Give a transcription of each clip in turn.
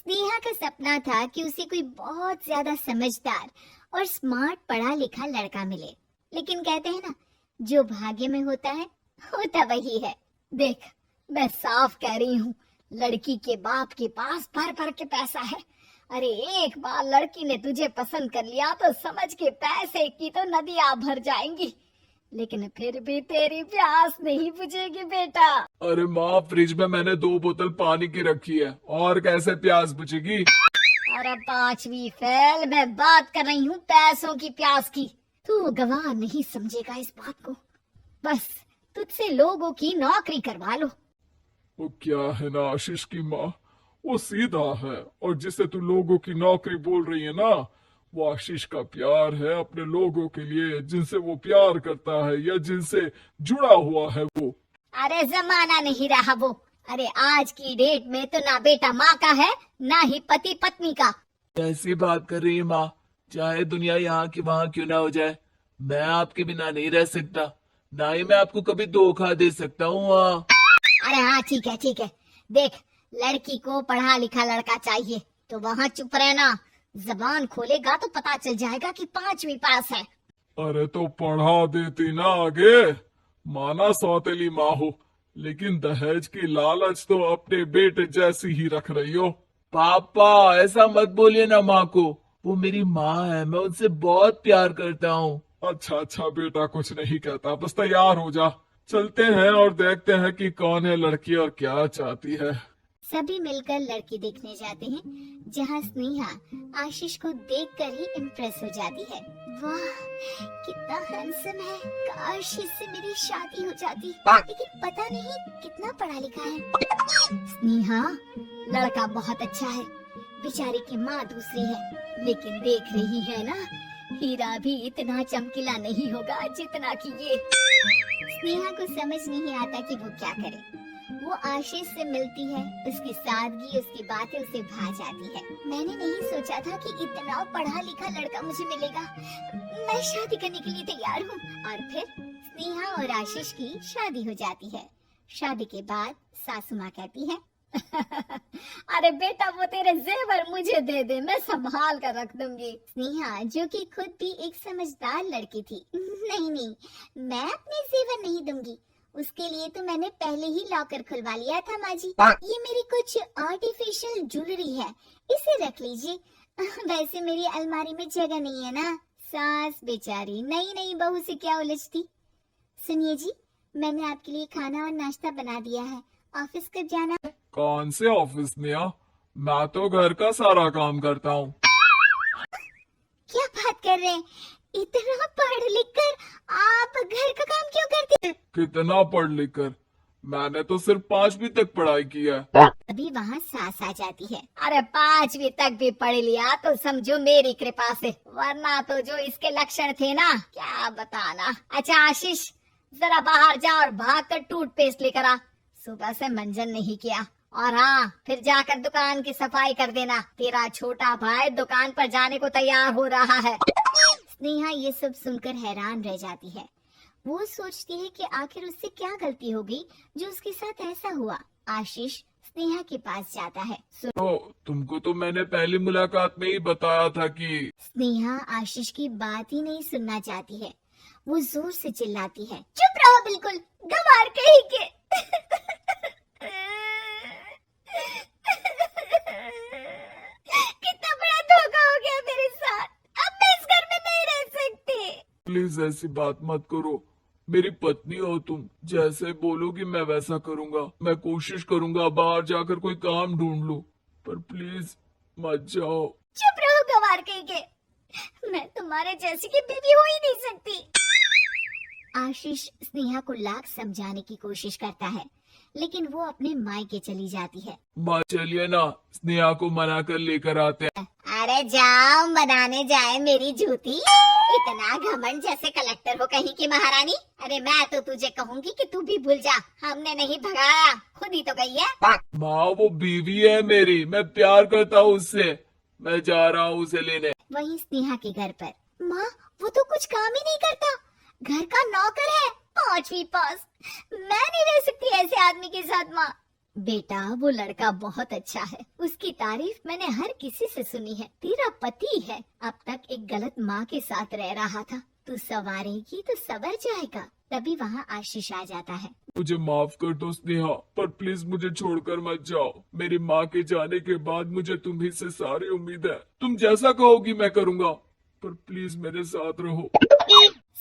स्नेहा का सपना था कि उसे कोई बहुत ज्यादा समझदार और स्मार्ट पढ़ा लिखा लड़का मिले, लेकिन कहते हैं ना, जो भाग्य में होता है होता वही है। देख, मैं साफ कह रही हूँ, लड़की के बाप के पास भर भर के पैसा है। अरे एक बार लड़की ने तुझे पसंद कर लिया तो समझ के पैसे की तो नदियां भर जाएंगी, लेकिन फिर भी तेरी प्यास नहीं बुझेगी बेटा। अरे माँ, फ्रिज में मैंने 2 बोतल पानी की रखी है, और कैसे प्यास बुझेगी? अरे पांचवी फेल, मैं बात कर रही हूँ पैसों की प्यास की। तू गवाह नहीं समझेगा इस बात को। बस तुझसे लोगों की नौकरी करवा लो। वो क्या है ना आशीष की माँ, वो सीधा है, और जिसे तू लोगों की नौकरी बोल रही है ना, वो आशीष का प्यार है अपने लोगों के लिए, जिनसे वो प्यार करता है या जिनसे जुड़ा हुआ है वो। अरे जमाना नहीं रहा वो। अरे आज की डेट में तो ना बेटा माँ का है, ना ही पति पत्नी का। कैसी बात कर रही है माँ? चाहे दुनिया यहाँ की वहाँ क्यों ना हो जाए, मैं आपके बिना नहीं रह सकता, ना ही मैं आपको कभी धोखा दे सकता हूँ माँ। अरे हाँ ठीक है ठीक है। देख, लड़की को पढ़ा लिखा लड़का चाहिए तो वहाँ चुप रहना। जबान खोलेगा तो पता चल जाएगा कि पांचवी पास है। अरे तो पढ़ा देती ना आगे। माना सौतेली माँ हो, लेकिन दहेज की लालच तो अपने बेटे जैसी ही रख रही हो। पापा ऐसा मत बोलिए ना माँ को, वो मेरी माँ है, मैं उनसे बहुत प्यार करता हूँ। अच्छा अच्छा बेटा, कुछ नहीं कहता, बस तैयार हो जा, चलते हैं और देखते हैं कि कौन है लड़की और क्या चाहती है। सभी मिलकर लड़की देखने जाते हैं, जहाँ स्नेहा आशीष को देखकर ही इम्प्रेस हो जाती है। वाह कितना हैंडसम है, काश इससे मेरी शादी हो जाती, लेकिन पता नहीं कितना पढ़ा लिखा है। स्नेहा, लड़का बहुत अच्छा है, बेचारी की माँ दूसरी है, लेकिन देख रही है ना, हीरा भी इतना चमकीला नहीं होगा जितना कि ये। स्नेहा को समझ नहीं आता कि वो क्या करे। वो आशीष से मिलती है, उसकी सादगी, उसकी बातें उसे भा जाती है। मैंने नहीं सोचा था कि इतना पढ़ा लिखा लड़का मुझे मिलेगा। मैं शादी करने के लिए तैयार हूँ। और फिर स्नेहा और आशीष की शादी हो जाती है। शादी के बाद सासू माँ कहती है अरे बेटा, वो तेरे जेवर मुझे दे दे, मैं संभाल कर रख दूंगी। स्नेहा, जो कि खुद भी एक समझदार लड़की थी, नहीं नहीं, मैं अपने जेवर नहीं दूंगी, उसके लिए तो मैंने पहले ही लॉकर खुलवा लिया था माँ जी। ये मेरी कुछ आर्टिफिशियल ज्वेलरी है, इसे रख लीजिए। वैसे मेरी अलमारी में जगह नहीं है ना। सास बेचारी नई नई बहू से क्या उलझती। सुनिए जी, मैंने आपके लिए खाना और नाश्ता बना दिया है, ऑफिस कब जाना? कौन से ऑफिस में? मैं तो घर का सारा काम करता हूँ। क्या बात कर रहे हैं, इतना पढ़ लिख कर आप घर का काम क्यों करते हैं? कितना पढ़ लिख कर? मैंने तो सिर्फ 5वीं तक पढ़ाई की है। अभी वहाँ सास आ जाती है। अरे 5वीं तक भी पढ़ लिया तो समझो मेरी कृपा से, वरना तो जो इसके लक्षण थे ना, क्या बताना। अच्छा आशीष, जरा बाहर जा और भाग कर टूथपेस्ट लेकर आ, सुबह से मंजन नहीं किया। और हाँ, फिर जाकर दुकान की सफाई कर देना, तेरा छोटा भाई दुकान पर जाने को तैयार हो रहा है। स्नेहा ये सब सुनकर हैरान रह जाती है। वो सोचती है कि आखिर उससे क्या गलती हो गई जो उसके साथ ऐसा हुआ। आशीष स्नेहा के पास जाता है। तो तुमको तो मैंने पहली मुलाकात में ही बताया था कि। स्नेहा आशीष की बात ही नहीं सुनना चाहती है। वो जोर से चिल्लाती है, चुप रहो बिल्कुल, गंवार कहीं के। कितना बड़ा धोखा हो गया मेरे साथ, अब मैं इस घर में नहीं रह सकती। प्लीज ऐसी बात मत करो, मेरी पत्नी हो तुम, जैसे बोलोगी मैं वैसा करूंगा। मैं कोशिश करूंगा बाहर जाकर कोई काम ढूंढ लूं, पर प्लीज मत जाओ। चुप रहो गंवार कहीं के, मैं तुम्हारे जैसी की बीवी हो ही नहीं सकती। आशीष स्नेहा को लाख समझाने की कोशिश करता है, लेकिन वो अपने मायके चली जाती है। माँ चलिए ना, स्नेहा को मना कर लेकर आते हैं। अरे जाओ, मनाने जाए मेरी जूती, इतना घमंड जैसे कलेक्टर हो कहीं की महारानी। अरे मैं तो तुझे कहूंगी कि तू भी भूल जा, हमने नहीं भगाया, खुद ही तो गई है। माँ वो बीवी है मेरी, मैं प्यार करता हूँ उससे, मैं जा रहा हूँ उसे लेने। वहीं स्नेहा के घर पर, माँ वो तो कुछ काम ही नहीं करता, घर का नौकर है, 5वीं पास। मैं नहीं रह सकती ऐसे आदमी के साथ माँ। बेटा वो लड़का बहुत अच्छा है, उसकी तारीफ मैंने हर किसी से सुनी है। तेरा पति है, अब तक एक गलत माँ के साथ रह रहा था, तू संवारेगी तो संवर जाएगा। तभी वहाँ आशीष आ जाता है। मुझे माफ कर दो स्नेहा, पर प्लीज मुझे छोड़कर मत जाओ। मेरी माँ के जाने के बाद मुझे तुम्ही से सारी उम्मीद है। तुम जैसा कहोगी मैं करूँगा, पर प्लीज मेरे साथ रहो।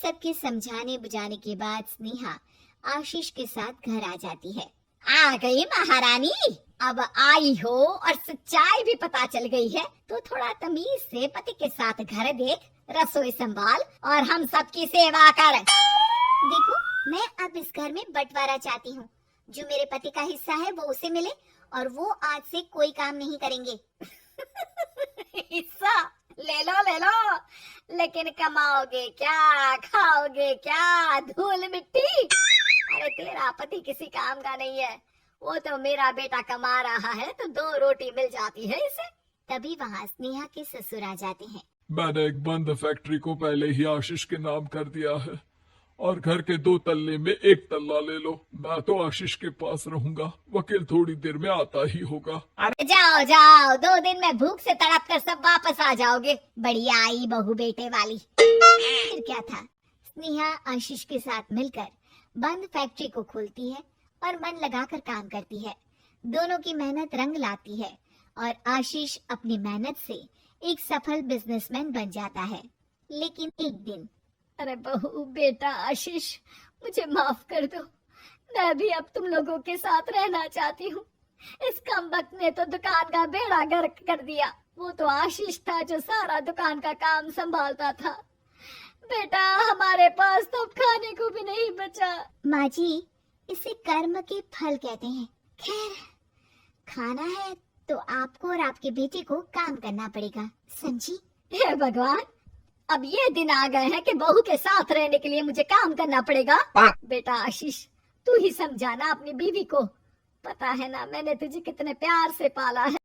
सबके समझाने बुझाने के बाद स्नेहा आशीष के साथ घर आ जाती है। आ गई महारानी, अब आई हो और सच्चाई भी पता चल गई है, तो थोड़ा तमीज से पति के साथ घर देख, रसोई संभाल और हम सबकी सेवा कर। देखो, मैं अब इस घर में बंटवारा चाहती हूँ। जो मेरे पति का हिस्सा है वो उसे मिले और वो आज से कोई काम नहीं करेंगे। हिस्सा ले लो, लेकिन कमाओगे क्या, खाओगे क्या, धूल मिट्टी। अरे तेरा पति किसी काम का नहीं है, वो तो मेरा बेटा कमा रहा है तो 2 रोटी मिल जाती है इसे। तभी वहाँ स्नेहा के ससुर आ जाते हैं। मैंने एक बंद फैक्ट्री को पहले ही आशीष के नाम कर दिया है और घर के 2 तल्ले में 1 तल्ला ले लो। मैं तो आशीष के पास रहूंगा, वकील थोड़ी देर में आता ही होगा। जाओ 2 दिन में भूख से तड़प कर सब वापस आ जाओगे। बढ़िया आई बहू बेटे वाली। फिर क्या था, स्नेहा आशीष के साथ मिलकर बंद फैक्ट्री को खोलती है और मन लगाकर काम करती है। दोनों की मेहनत रंग लाती है और आशीष अपनी मेहनत से एक सफल बिजनेसमैन बन जाता है। लेकिन एक दिन, अरे बहू बेटा आशीष, मुझे माफ कर दो, मैं भी अब तुम लोगों के साथ रहना चाहती हूँ। इस कमबख्त ने तो दुकान का बेड़ा गर्क कर दिया। वो तो आशीष था जो सारा दुकान का काम संभालता था। बेटा हमारे पास तो खाने को भी नहीं बचा। माँ जी, इसे कर्म के फल कहते हैं। खैर, खाना है तो आपको और आपके बेटे को काम करना पड़ेगा, समझी? हे भगवान, अब ये दिन आ गए हैं कि बहू के साथ रहने के लिए मुझे काम करना पड़ेगा। बेटा आशीष, तू ही समझाना अपनी बीवी को। पता है ना मैंने तुझे कितने प्यार से पाला है।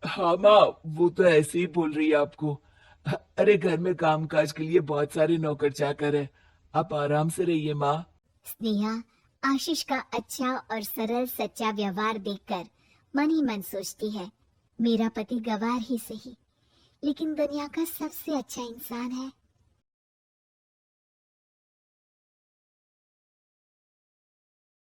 हाँ माँ, वो तो ऐसे ही बोल रही है आपको। अरे घर में कामकाज के लिए बहुत सारे नौकर चाकर है, आप आराम से रहिए माँ। स्नेहा आशीष का अच्छा और सरल सच्चा व्यवहार देखकर मन ही मन सोचती है, मेरा पति गवार ही सही, लेकिन दुनिया का सबसे अच्छा इंसान है।